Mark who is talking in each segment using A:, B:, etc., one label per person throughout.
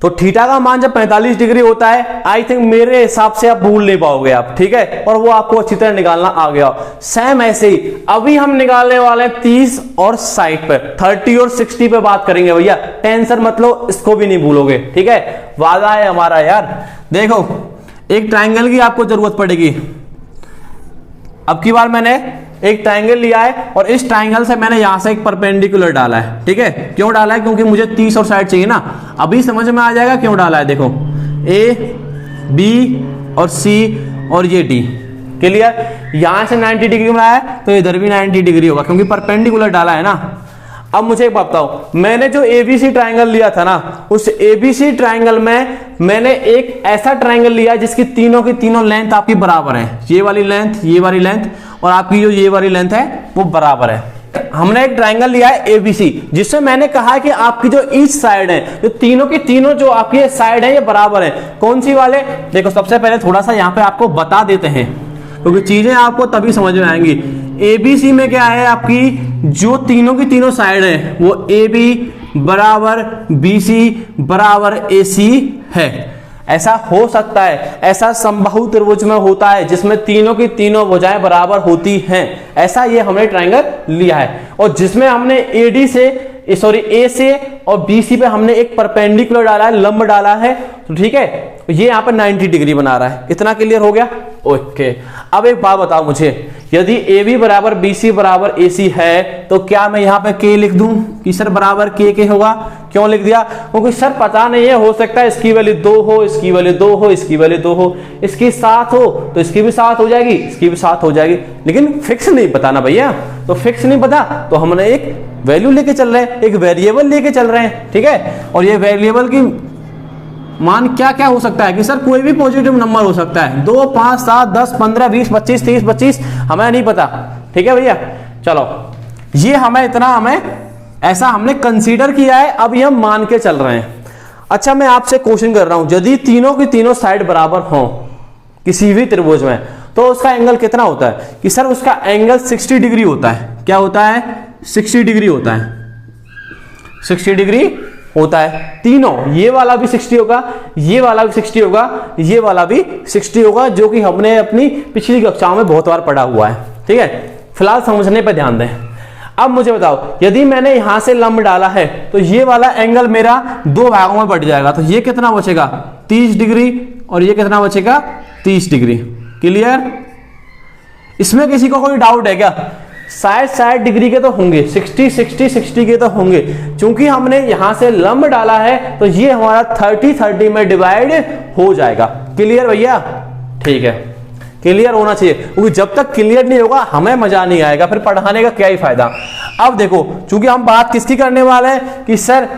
A: तो थीटा का मान जब 45 डिग्री होता है, आई थिंक मेरे हिसाब से आप भूल नहीं पाओगे आप, ठीक है, और वो आपको अच्छी तरह निकालना आ गया। सेम ऐसे ही अभी हम निकालने वाले हैं 30 और 60 पे, 30 और 60 पे बात करेंगे भैया, टेंशन मत लो, इसको भी नहीं भूलोगे, ठीक है, वादा है हमारा यार। देखो एक ट्राइंगल की आपको जरूरत पड़ेगी। अब की बार मैंने एक ट्राइंगल लिया है और इस ट्राइंगल से मैंने यहां से एक परपेंडिकुलर डाला है, ठीक है। क्यों डाला है? क्योंकि मुझे 30 और 60 चाहिए ना। अभी समझ में आ जाएगा क्यों डाला है। देखो ए, बी और सी और ये डी, क्लियर। यहां से 90 डिग्री बनाया है तो इधर भी 90 डिग्री होगा क्योंकि परपेंडिकुलर डाला है ना। अब मुझे एक बात बताओ, मैंने जो एबीसी ट्राइंगल लिया था ना, उस एबीसी ट्राइंगल में मैंने एक ऐसा ट्राइंगल लिया जिसकी तीनों की तीनों लेंथ आपकी बराबर है। ये वाली लेंथ और आपकी जो ये वाली लेंथ है वो बराबर है। हमने एक ट्राइंगल लिया है एबीसी, जिससे मैंने कहा है कि आपकी जो ईच साइड है, जो तीनों की तीनों जो आपकी साइड है ये बराबर है। कौन सी वाले? देखो सबसे पहले थोड़ा सा यहाँ पे आपको बता देते हैं क्योंकि चीजें आपको तभी समझ में आएंगी। एबीसी में क्या है, आपकी जो तीनों की तीनों साइड है वो ए बी बराबर बी सी बराबर ए सी है। ऐसा हो सकता है, ऐसा समबाहु त्रिभुज में होता है जिसमें तीनों की तीनों भुजाएं बराबर होती हैं। ऐसा ये हमने ट्राइंगल लिया है और जिसमें हमने ए से और बी सी पे हमने एक परपेंडिकुलर डाला है, लंब डाला है, तो ठीक है, ये यहाँ पर 90 डिग्री बना रहा है। इतना क्लियर हो गया? ओके। अब एक बात बताओ मुझे, यदि ए बी बराबर बी सी बराबर ए सी है तो क्या मैं यहाँ पे के लिख दूं कि सर बराबर के होगा? क्यों लिख दिया? क्योंकि सर पता नहीं है, हो सकता है इसकी वैल्यू 2 हो, इसकी वैल्यू 2 हो, इसकी वैल्यू 2 हो, इसकी 7 हो तो इसकी भी 7 हो जाएगी, इसकी भी 7 हो जाएगी, लेकिन फिक्स नहीं पता ना भैया। तो फिक्स नहीं पता तो हमने एक वैल्यू लेके चल रहे हैं, एक वेरिएबल लेके चल रहे हैं, ठीक है। और ये वेरिएबल की मान क्या क्या हो सकता है कि सर कोई भी पॉजिटिव नंबर हो सकता है, 2, 5, 7, 10, 15, 20, 25, 30, 25, हमें नहीं पता, ठीक है भैया। चलो ये हमें ऐसा हमने कंसीडर किया है, अब ये हम मान के चल रहे हैं। अच्छा मैं आपसे क्वेश्चन कर रहा हूं, यदि तीनों की तीनों साइड बराबर हो किसी भी त्रिभुज में तो उसका एंगल कितना होता है? कि सर उसका एंगल 60 डिग्री होता है। क्या होता है? 60 डिग्री होता है, 60 डिग्री होता है। तीनों, ये वाला भी 60 होगा, ये वाला भी 60 होगा, ये वाला भी 60 होगा, जो कि हमने अपनी पिछली कक्षाओं में बहुत बार पढ़ा हुआ है, ठीक है। फिलहाल समझने पर ध्यान दें। अब मुझे बताओ, यदि मैंने यहां से लंब डाला है तो ये वाला एंगल मेरा 2 भागों में बढ़ जाएगा, तो ये कितना बचेगा? 30 डिग्री और ये कितना बचेगा? 30 डिग्री। क्लियर? इसमें किसी को कोई डाउट है क्या? 60 डिग्री के तो होंगे, 60 के तो होंगे। चूंकि हमने यहां से लंब डाला है तो ये हमारा 30 में डिवाइड हो जाएगा। क्लियर भैया? ठीक है, क्लियर होना चाहिए, क्योंकि जब तक क्लियर नहीं होगा हमें मजा नहीं आएगा, फिर पढ़ाने का क्या ही फायदा। अब देखो, चूंकि हम बात किसकी करने वाले हैं कि सर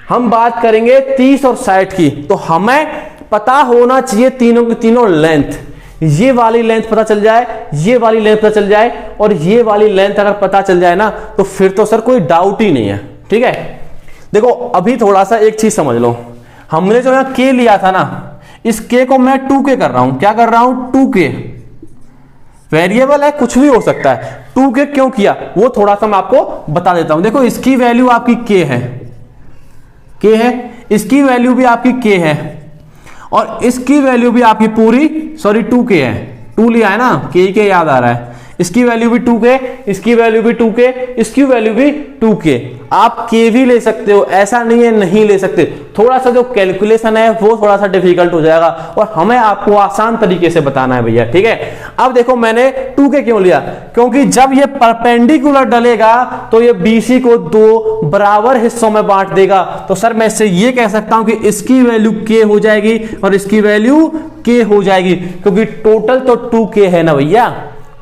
A: हम बात करेंगे 30 और 60 की, तो हमें पता होना चाहिए तीनों की तीनों लेंथ। ये वाली लेंथ पता चल जाए, ये वाली लेंथ पता चल जाए और ये वाली लेंथ अगर पता चल जाए ना, तो फिर तो सर कोई डाउट ही नहीं है, ठीक है। देखो अभी थोड़ा सा एक चीज समझ लो, हमने जो यहां के लिया था ना, इस के को मैं 2k कर रहा हूं। क्या कर रहा हूं? 2k। वेरिएबल है, कुछ भी हो सकता है। 2k क्यों किया वो थोड़ा सा मैं आपको बता देता हूं। देखो इसकी वैल्यू आपकी k है, इसकी वैल्यू भी आपकी k है और इसकी वैल्यू भी आपकी पूरी 2k है। 2 लिया है ना, k याद आ रहा है। इसकी वैल्यू भी 2k, इसकी वैल्यू भी 2k, इसकी वैल्यू भी 2k। आप k भी ले सकते हो, ऐसा नहीं है नहीं ले सकते। थोड़ा सा जो कैलकुलेशन है वो थोड़ा सा डिफिकल्ट हो जाएगा और हमें आपको आसान तरीके से बताना है भैया, ठीक है। अब देखो मैंने 2k क्यों लिया? क्योंकि जब ये परपेंडिकुलर डलेगा तो ये BC को 2 बराबर हिस्सों में बांट देगा। तो सर मैं इससे ये कह सकता हूं कि इसकी वैल्यू k हो जाएगी और इसकी वैल्यू k हो जाएगी, क्योंकि टोटल तो 2k है ना भैया।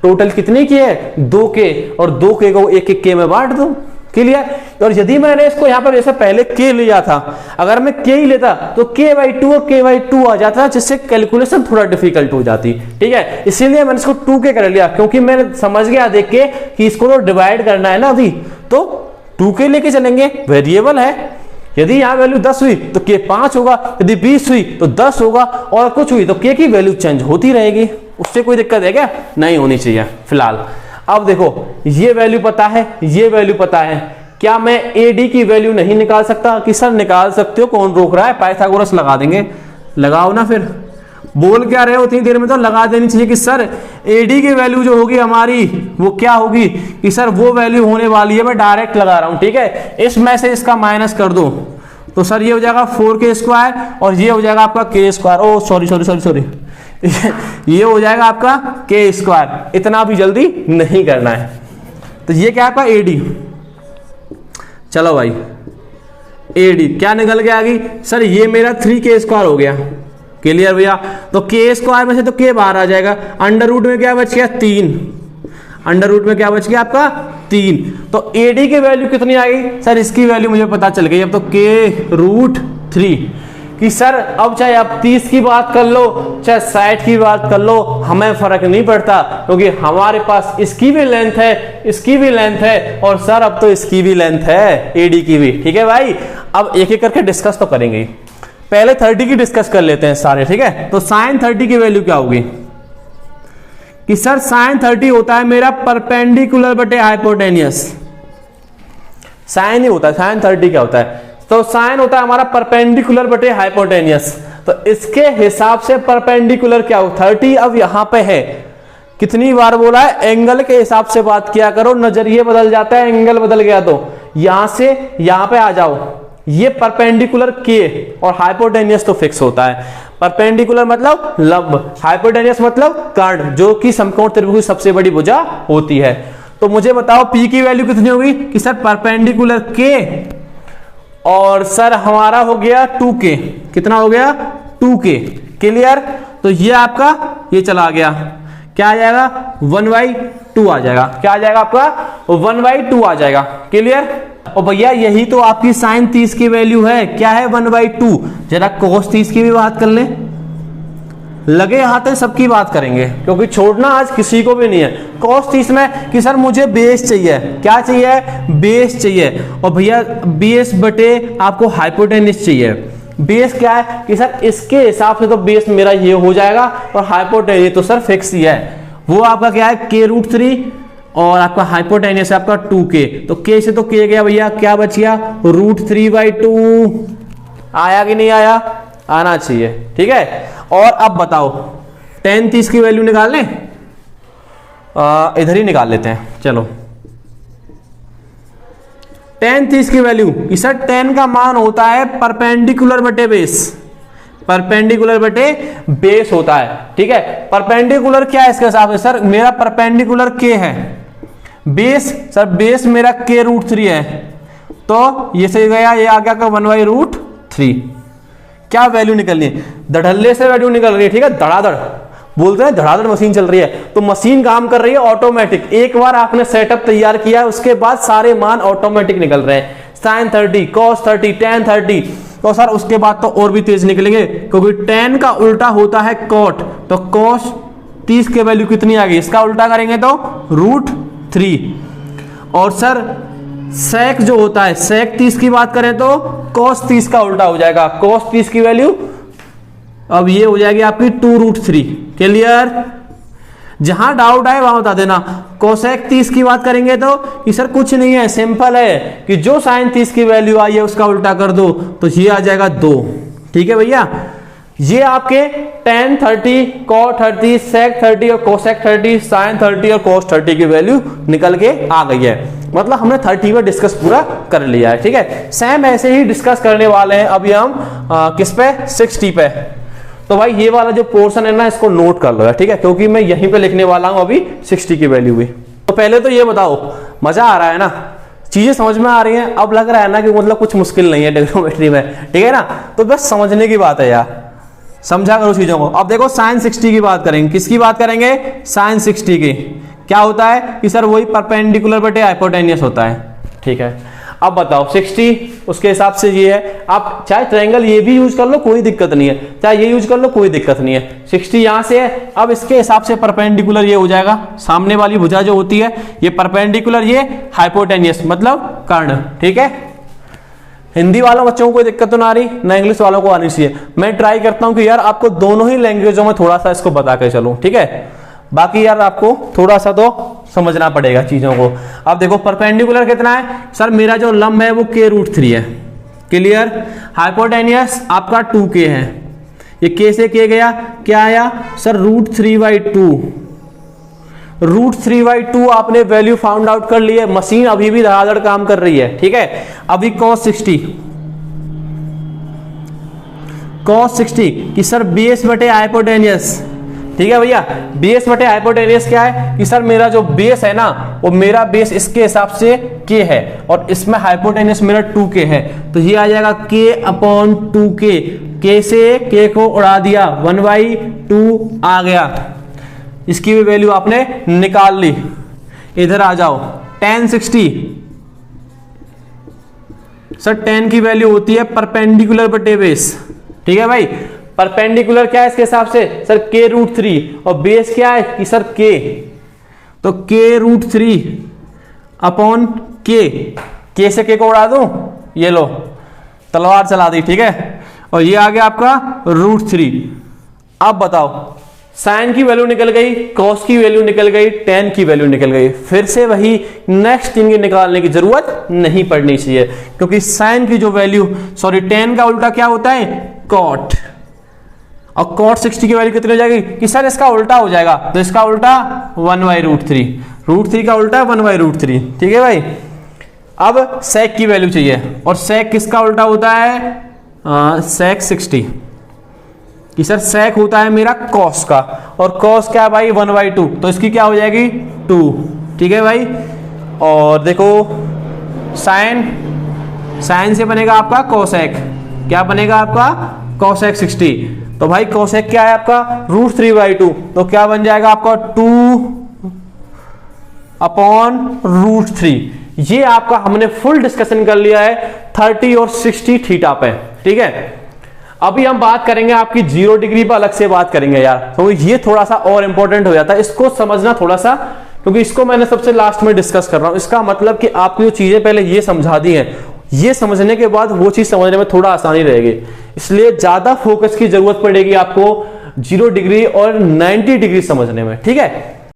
A: टोटल कितनी की है? 2k, और 2k को एक k में बांट दो। क्लियर? और यदि मैंने इसको यहां पर जैसे पहले k लिया था, अगर मैं k ही लेता तो k/2 और k/2 आ जाता, जिससे कैलकुलेशन थोड़ा डिफिकल्ट हो जाती, ठीक है। इसीलिए मैंने इसको 2k कर लिया, क्योंकि मैंने समझ गया देख के कि इसको तो डिवाइड करना है ना अभी, तो 2k लेके चलेंगे। वेरिएबल है, यदि यहां वैल्यू 10 हुई तो k 5 होगा, यदि 20 हुई तो 10 होगा, और कुछ हुई तो k की वैल्यू चेंज होती रहेगी। उससे कोई दिक्कत है क्या? नहीं होनी चाहिए फिलहाल। अब देखो ये वैल्यू पता है, ये वैल्यू पता है, क्या मैं AD की वैल्यू नहीं निकाल सकता? कि सर निकाल सकते हो, कौन रोक रहा है, पाइथागोरस लगा देंगे। लगाओ ना, फिर बोल क्या रहे हो उतनी देर में तो लगा देनी चाहिए कि सर AD की वैल्यू जो होगी हमारी वो क्या होगी, कि सर वो वैल्यू होने वाली है, मैं डायरेक्ट लगा रहा हूं, ठीक है। इसमें से इसका माइनस कर दो तो सर ये हो जाएगा 4k² और ये हो जाएगा आपका k²। ओ सॉरी ये हो जाएगा आपका k²। इतना भी जल्दी नहीं करना है। तो ये क्या आपका AD। चलो भाई AD क्या निकल के आ गई सर, ये मेरा 3k² हो गया। क्लियर भैया? तो k² में से तो k बाहर आ जाएगा, अंडर रूट में क्या बच गया 3, अंडर रूट में क्या बच गया आपका 3। तो AD की वैल्यू कितनी आ गई सर, इसकी वैल्यू मुझे पता चल गई अब तो k√3। कि सर अब चाहे आप 30 की बात कर लो चाहे 60 की बात कर लो, हमें फर्क नहीं पड़ता, क्योंकि हमारे पास इसकी भी लेंथ है, इसकी भी लेंथ है, और सर अब तो इसकी भी लेंथ है AD की भी। ठीक है भाई, अब एक एक करके डिस्कस तो करेंगे। पहले 30 की डिस्कस कर लेते हैं सारे, ठीक है। तो sin 30 की वैल्यू क्या होगी कि सर sin 30 होता है मेरा परपेंडिकुलर बटे हाइपोटेनियस। साइन ही होता है, sin 30 क्या होता है, तो साइन होता है हमारा परपेंडिकुलर बटे हाइपोटेनियस। तो इसके हिसाब से परपेंडिकुलर क्या हो 30, अब यहां पे है, कितनी बार बोला है एंगल के हिसाब से बात किया करो, नजरिए बदल जाता है, एंगल बदल गया तो यहां से यहां पे आ जाओ। ये परपेंडिकुलर के और हाइपोटेनियस तो फिक्स होता है। परपेंडिकुलर मतलब लंब, हाइपोटेनियस मतलब कर्ण, जो कि समकोण त्रिभुज की सबसे बड़ी भुजा होती है। तो मुझे बताओ P की वैल्यू कितनी होगी कि सर परपेंडिकुलर के और सर हमारा हो गया 2k, कितना हो गया 2k। क्लियर? तो ये आपका ये चला गया, क्या आ जाएगा 1/2 आ जाएगा, क्या आ जाएगा आपका 1/2 आ जाएगा। क्लियर? और भैया यही तो आपकी sin 30 की वैल्यू है, क्या है 1/2। जरा cos 30 की भी बात कर ले, लगे हाथ है सबकी बात करेंगे, क्योंकि छोड़ना आज किसी को भी नहीं है। cos 30 में कि सर मुझे बेस चाहिए, क्या चाहिए बेस चाहिए, और भैया बेस बटे आपको हाइपोटेनियस चाहिए। बेस क्या है कि सर इसके हिसाब से तो बेस मेरा ये हो जाएगा, और हाइपोटेनियस तो सर फिक्स ही है, वो आपका क्या है k√3 और आपका हाइपोटेनियस है आपका 2k। तो k से तो k गया भैया, क्या बच गया √3/2। आया कि नहीं आया? आना चाहिए, ठीक है। और अब बताओ tan 30 की वैल्यू निकाल लें, इधर ही निकाल लेते हैं। चलो tan 30 की वैल्यू कि सर tan का मान होता है परपेंडिकुलर बटे बेस, परपेंडिकुलर बटे बेस होता है, ठीक है। परपेंडिकुलर क्या है इसके हिसाब से, सर मेरा परपेंडिकुलर k है, बेस सर बेस मेरा k√3 है, तो ये से गया ये आ गया 1/√3। क्या वैल्यू निकलनी है, धड़ल्ले से वैल्यू निकल रही है, ठीक है। धड़ाधड़ बोलते हैं, धड़ाधड़ मशीन चल रही है, तो मशीन काम कर रही है ऑटोमेटिक। एक बार आपने सेटअप तैयार किया है उसके बाद सारे मान ऑटोमेटिक निकल रहे हैं, sin 30 cos 30 tan 30। तो सर उसके बाद तो और भी तेज निकलेंगे, क्योंकि tan का उल्टा होता है cot, तो cos 30 की वैल्यू कितनी आ गई, इसका उल्टा करेंगे तो √3। और सर sec जो होता है sec 30 की बात करें तो cos 30 का उल्टा हो जाएगा, cos 30 की वैल्यू अब ये हो जाएगी आपकी 2√3। क्लियर? जहां डाउट आए वहां बता देना। cosec 30 की बात करेंगे तो कि सर कुछ नहीं है, सिंपल है कि जो sin 30 की वैल्यू आई है उसका उल्टा कर दो, तो ये आ जाएगा 2। ठीक है भैया, ये आपके tan 30 cot 30 sec 30 और cosec 30 sin 30 और cos 30 की वैल्यू निकल के आ गई है। मतलब हमने 30 में डिस्कस पूरा कर लिया है, ठीक है। सेम ऐसे ही डिस्कस करने वाले हैं अभी हम किस पे 60 पे। तो भाई ये वाला जो पोर्शन है ना इसको नोट कर लो, ठीक है, क्योंकि मैं यहीं पे लिखने वाला हूं अभी 60 की वैल्यू भी। तो पहले तो ये बताओ मजा आ रहा है ना, चीजें समझ में आ रही हैं? अब लग रहा है ना कि मतलब कुछ मुश्किल नहीं है ट्रिग्नोमेट्री में, ठीक है ना। तो बस समझने की बात है यार, समझा करो चीजों को। अब देखो sin 60 की बात करेंगे, किसकी बात करेंगे sin 60 की। क्या होता है कि सर वही परपेंडिकुलर बटे हाइपोटेनियस होता है, ठीक है। अब बताओ 60 उसके हिसाब से ये है, आप चाहे ट्रायंगल ये भी यूज कर लो कोई दिक्कत नहीं है, चाहे ये यूज कर लो कोई दिक्कत नहीं है। 60 यहां से है, अब इसके हिसाब से परपेंडिकुलर ये हो जाएगा, सामने वाली भुजा जो होती है ये परपेंडिकुलर, ये हाइपोटेनियस मतलब कर्ण, ठीक है। हिंदी वालों बच्चों को कोई दिक्कत तो ना आ रही ना, इंग्लिश वालों को आनी चाहिए। मैं ट्राई करता हूं कि यार आपको दोनों ही लैंग्वेजों में थोड़ा सा इसको बता के चलूं, ठीक है। बाकी यार आपको थोड़ा सा तो समझना पड़ेगा चीजों को। अब देखो परपेंडिकुलर कितना है सर, मेरा जो लंब है वो k√3 है, क्लियर। हाइपोटेनियस आपका 2k है, ये k से k गया, क्या आया सर √3/2। √3/2 आपने वैल्यू फाउंड आउट कर ली है, मशीन अभी भी धड़ाधड़ काम कर रही है, ठीक है। अभी cos 60 कि सर बेस बटे हाइपोटेनियस, ठीक है भैया। बेस बटे हाइपोटेनियस क्या है कि सर मेरा जो बेस है ना वो मेरा बेस इसके हिसाब से k है और इसमें हाइपोटेनियस मेरा 2k है, तो ये आ जाएगा k/2k। k से k को उड़ा दिया, 1/2 आ गया, इसकी भी वैल्यू आपने निकाल ली। इधर आ जाओ, tan 60 सर tan की वैल्यू होती है परपेंडिकुलर बटे बेस, ठीक है भाई। परपेंडिकुलर क्या है इसके हिसाब से सर k√3 और बेस क्या है कि सर k, तो k√3/k से k को उड़ा दूं, ये लो तलवार चला दी, ठीक है। और ये आ गया आपका √3। अब बताओ साइन की वैल्यू निकल गई, कॉस की वैल्यू निकल गई, टेन की वैल्यू निकल गई, फिर से वही नेक्स्ट इनकी निकालने की जरूरत नहीं पड़नी चाहिए, क्योंकि साइन की जो वैल्यू टेन का उल्टा क्या होता है कॉट, और cot 60 की वैल्यू कितनी हो जाएगी कि सर इसका उल्टा हो जाएगा, तो इसका उल्टा 1/√3, √3 का उल्टा 1/√3, ठीक है भाई। अब sec की वैल्यू चाहिए, और sec किसका उल्टा होता है sec 60 कि सर sec होता है मेरा cos का, और cos क्या है भाई 1/2, तो इसकी क्या हो जाएगी 2, ठीक है भाई। और देखो sin से बनेगा आपका cosec, क्या बनेगा आपका cosec 60, तो भाई cosec क्या है आपका √3/2, तो क्या बन जाएगा आपका 2/√3। ये आपका हमने फुल डिस्कशन कर लिया है 30 और 60 थीटा पे, ठीक है। अभी हम बात करेंगे आपकी 0 डिग्री पर, अलग से बात करेंगे यार, तो ये थोड़ा सा और इंपॉर्टेंट हो जाता है, इसको समझना थोड़ा सा, क्योंकि इसको मैंने सबसे लास्ट में डिस्कस कर रहा हूं। इसका मतलब कि आपकी जो चीजें पहले ये समझा दी हैं, ये समझने के बाद वो चीज समझने में थोड़ा आसानी रहेगी, इसलिए ज्यादा फोकस की जरूरत पड़ेगी आपको 0 डिग्री और 90 डिग्री समझने में, ठीक है।